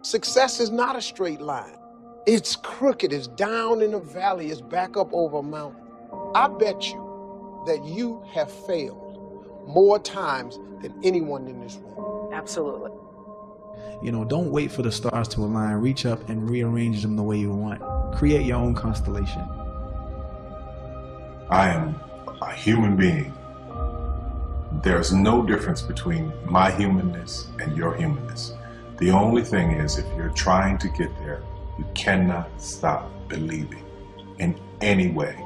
Success is not a straight line. It's crooked, it's down in a valley, it's back up over a mountain. I bet you that you have failed more times than anyone in this room. Absolutely. You know, don't wait for the stars to align. Reach up and rearrange them the way you want. Create your own constellation. I am a human being. There's no difference between my humanness and your humanness. The only thing is, if you're trying to get there, you cannot stop believing in any way.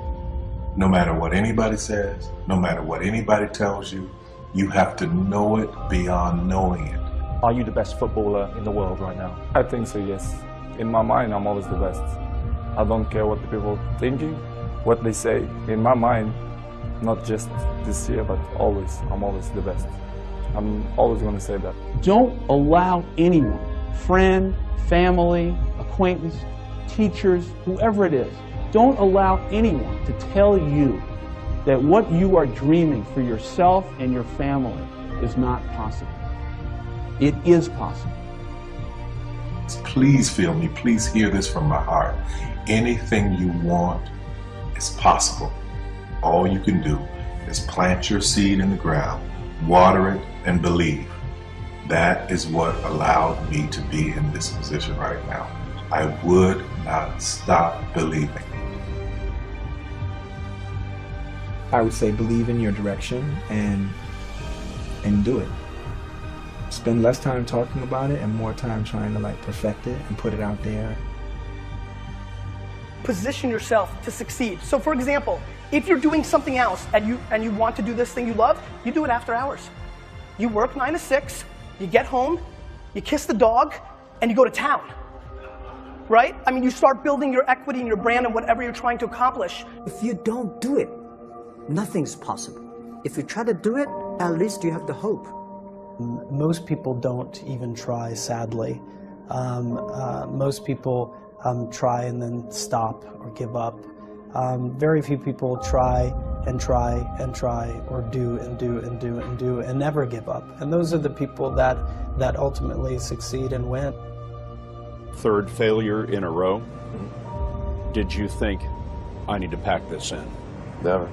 No matter what anybody says, no matter what anybody tells you, you have to know it beyond knowing it. Are you the best footballer in the world right now? I think so, yes. In my mind, I'm always the best. I don't care what the people are thinking, what they say. In my mind, not just this year, but always, I'm always the best. I'm always going to say that. Don't allow anyone, friend, family, acquaintance, teachers, whoever it is, don't allow anyone to tell you that what you are dreaming for yourself and your family is not possible. It is possible. Please feel me, please hear this from my heart. Anything you want is possible. All you can do is plant your seed in the ground, water it, and believe. That is what allowed me to be in this position right now. I would not stop believing. I would say believe in your direction and do it. Spend less time talking about it and more time trying to perfect it and put it out there. Position yourself to succeed. So for example, if you're doing something else and you want to do this thing you love, you do it after hours. You work 9 to 6, you get home, you kiss the dog, and you go to town. Right? I mean, you start building your equity and your brand and whatever you're trying to accomplish. If you don't do it, nothing's possible. If you try to do it, at least you have the hope. Most people don't even try, sadly. Most people try and then stop or give up. Very few people try and try and try, or do and do and do and do and never give up. And those are the people that ultimately succeed and win. Third failure in a row. Did you think, I need to pack this in? Never.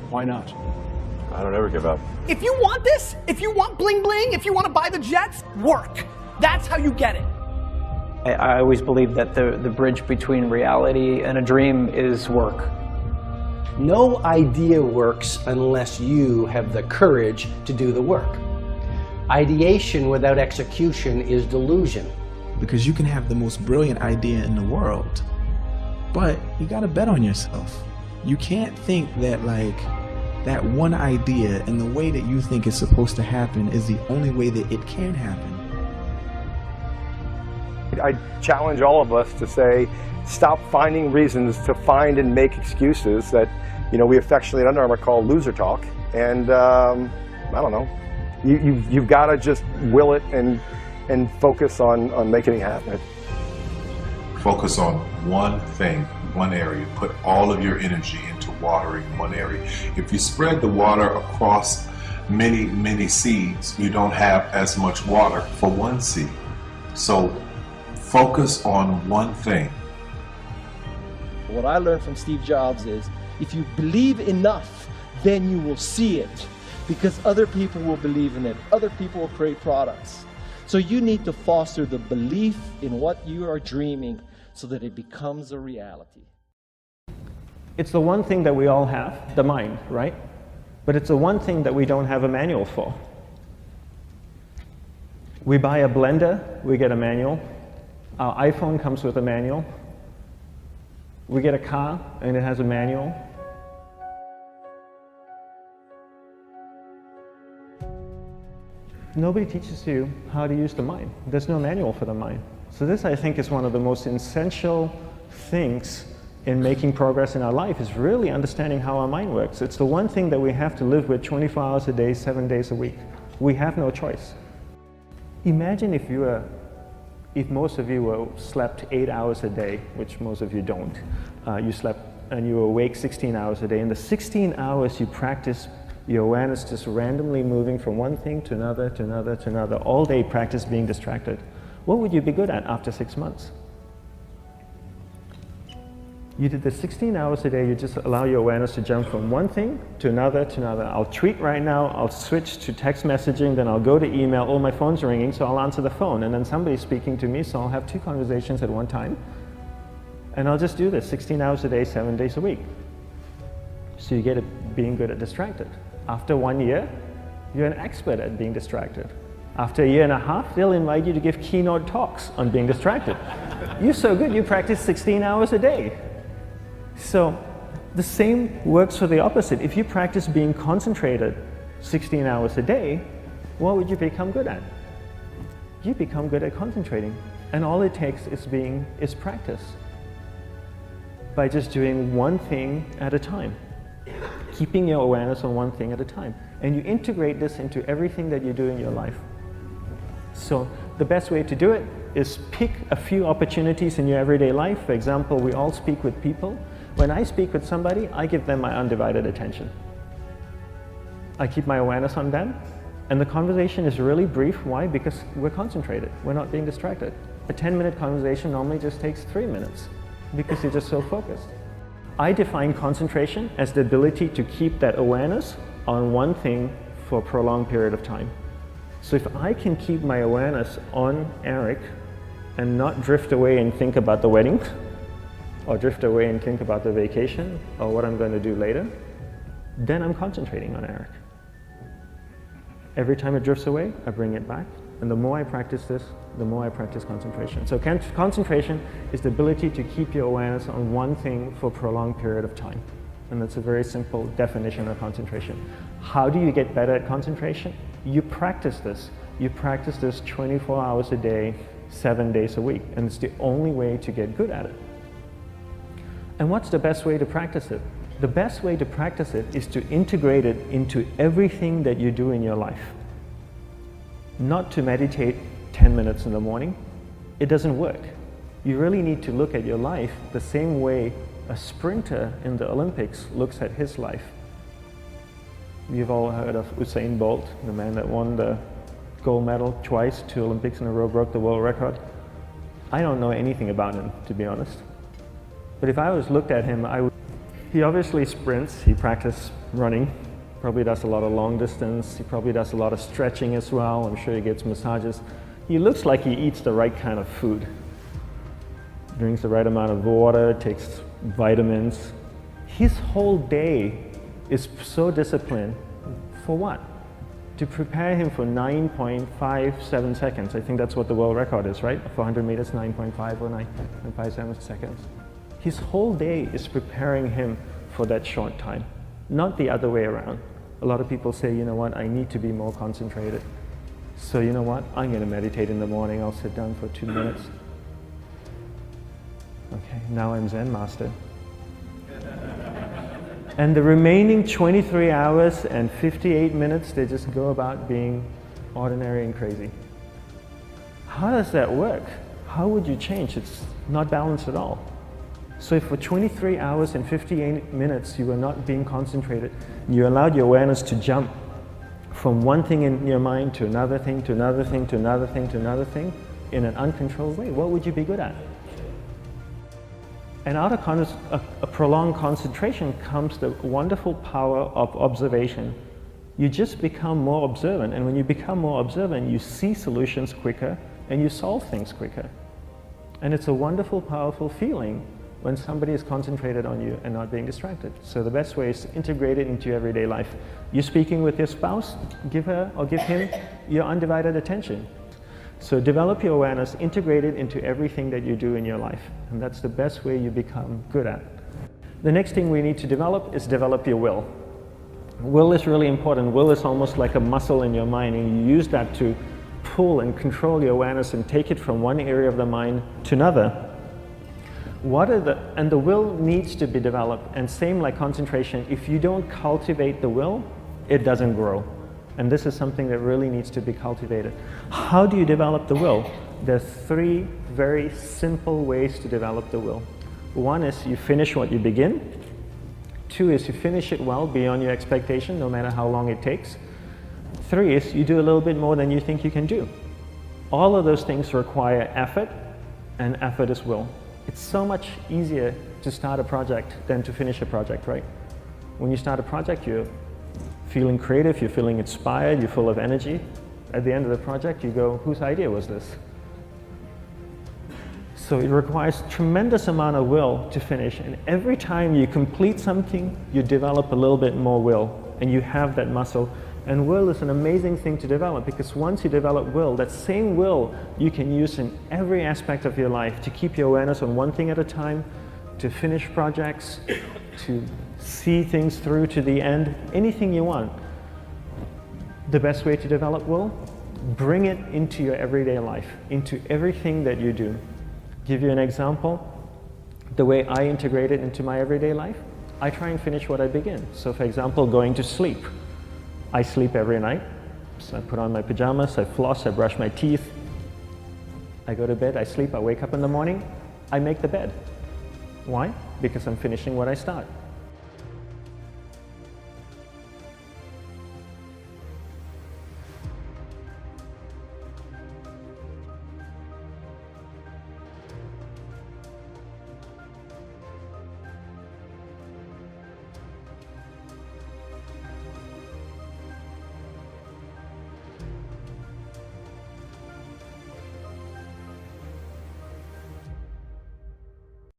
Why not? I don't ever give up. If you want this, if you want bling bling, if you want to buy the jets, work. That's how you get it. I always believe that the bridge between reality and a dream is work. No idea works unless you have the courage to do the work. Ideation without execution is delusion. Because you can have the most brilliant idea in the world, but you gotta bet on yourself. You can't think that that one idea and the way that you think it's supposed to happen is the only way that it can happen. I challenge all of us to say, stop finding reasons to find and make excuses that, we affectionately at Under Armour call loser talk. And I don't know, you've got to just will it and focus on making it happen. Focus on one thing, one area. Put all of your energy into watering one area. If you spread the water across many, many seeds, you don't have as much water for one seed. So focus on one thing. What I learned from Steve Jobs is, if you believe enough, then you will see it, because other people will believe in it. Other people will create products. So you need to foster the belief in what you are dreaming so that it becomes a reality. It's the one thing that we all have, the mind, right? But it's the one thing that we don't have a manual for. We buy a blender, we get a manual. Our iPhone comes with a manual. We get a car and it has a manual. Nobody teaches you how to use the mind. There's no manual for the mind. So this, I think, is one of the most essential things in making progress in our life, is really understanding how our mind works. It's the one thing that we have to live with 24 hours a day, 7 days a week. We have no choice. Imagine if most of you slept 8 hours a day, which most of you don't. You slept and you were awake 16 hours a day. In the 16 hours you practice your awareness just randomly moving from one thing to another, to another, to another. All day practice being distracted. What would you be good at after 6 months? You did this 16 hours a day, you just allow your awareness to jump from one thing to another to another. I'll tweet right now, I'll switch to text messaging, then I'll go to email, oh, my phone's ringing, so I'll answer the phone, and then somebody's speaking to me, so I'll have 2 conversations at one time. And I'll just do this 16 hours a day, 7 days a week. So you get at being good at distracted. After 1 year, you're an expert at being distracted. After a year and a half, they'll invite you to give keynote talks on being distracted. You're so good, you practice 16 hours a day. So the same works for the opposite. If you practice being concentrated 16 hours a day, what would you become good at? You become good at concentrating. And all it takes is practice. By just doing one thing at a time. Keeping your awareness on one thing at a time. And you integrate this into everything that you do in your life. So the best way to do it is pick a few opportunities in your everyday life. For example, we all speak with people. When I speak with somebody, I give them my undivided attention. I keep my awareness on them, and the conversation is really brief. Why? Because we're concentrated. We're not being distracted. A 10-minute conversation normally just takes 3 minutes because you're just so focused. I define concentration as the ability to keep that awareness on one thing for a prolonged period of time. So if I can keep my awareness on Eric and not drift away and think about the wedding, or drift away and think about the vacation, or what I'm going to do later, then I'm concentrating on Eric. Every time it drifts away, I bring it back. And the more I practice this, the more I practice concentration. So concentration is the ability to keep your awareness on one thing for a prolonged period of time. And that's a very simple definition of concentration. How do you get better at concentration? You practice this. You practice this 24 hours a day, 7 days a week. And it's the only way to get good at it. And what's the best way to practice it? The best way to practice it is to integrate it into everything that you do in your life. Not to meditate 10 minutes in the morning. It doesn't work. You really need to look at your life the same way a sprinter in the Olympics looks at his life. You've all heard of Usain Bolt, the man that won the gold medal twice, 2 Olympics in a row, broke the world record. I don't know anything about him, to be honest. But if I was looked at him, he obviously sprints, he practices running, probably does a lot of long distance, he probably does a lot of stretching as well, I'm sure he gets massages. He looks like he eats the right kind of food. Drinks the right amount of water, takes vitamins. His whole day is so disciplined. For what? To prepare him for 9.57 seconds. I think that's what the world record is, right? For 100 meters, 9.5 or 9.57 seconds. His whole day is preparing him for that short time, not the other way around. A lot of people say, you know what, I need to be more concentrated. So you know what, I'm going to meditate in the morning, I'll sit down for 2 minutes. Okay, now I'm Zen master. And the remaining 23 hours and 58 minutes, they just go about being ordinary and crazy. How does that work? How would you change? It's not balanced at all. So if for 23 hours and 58 minutes you were not being concentrated, you allowed your awareness to jump from one thing in your mind to another thing, to another thing, to another thing, to another thing, in an uncontrolled way, what would you be good at? And out of a prolonged concentration comes the wonderful power of observation. You just become more observant, and when you become more observant, you see solutions quicker and you solve things quicker. And it's a wonderful, powerful feeling when somebody is concentrated on you and not being distracted. So the best way is to integrate it into your everyday life. You're speaking with your spouse, give her or give him your undivided attention. So develop your awareness, integrate it into everything that you do in your life. And that's the best way you become good at. The next thing we need to develop is develop your will. Will is really important. Will is almost like a muscle in your mind, and you use that to pull and control your awareness and take it from one area of the mind to another. And the will needs to be developed, and same like concentration, if you don't cultivate the will, it doesn't grow. And this is something that really needs to be cultivated. How do you develop the will? There's 3 very simple ways to develop the will. 1 is you finish what you begin. 2 is you finish it well beyond your expectation, no matter how long it takes. 3 is you do a little bit more than you think you can do. All of those things require effort, and effort is will. It's so much easier to start a project than to finish a project, right? When you start a project, you're feeling creative, you're feeling inspired, you're full of energy. At the end of the project, you go, whose idea was this? So it requires tremendous amount of will to finish, and every time you complete something, you develop a little bit more will, and you have that muscle. And will is an amazing thing to develop, because once you develop will, that same will you can use in every aspect of your life to keep your awareness on one thing at a time, to finish projects, to see things through to the end, anything you want. The best way to develop will, bring it into your everyday life, into everything that you do. Give you an example, the way I integrate it into my everyday life, I try and finish what I begin. So for example, going to sleep. I sleep every night, so I put on my pajamas, I floss, I brush my teeth, I go to bed, I sleep, I wake up in the morning, I make the bed. Why? Because I'm finishing what I start.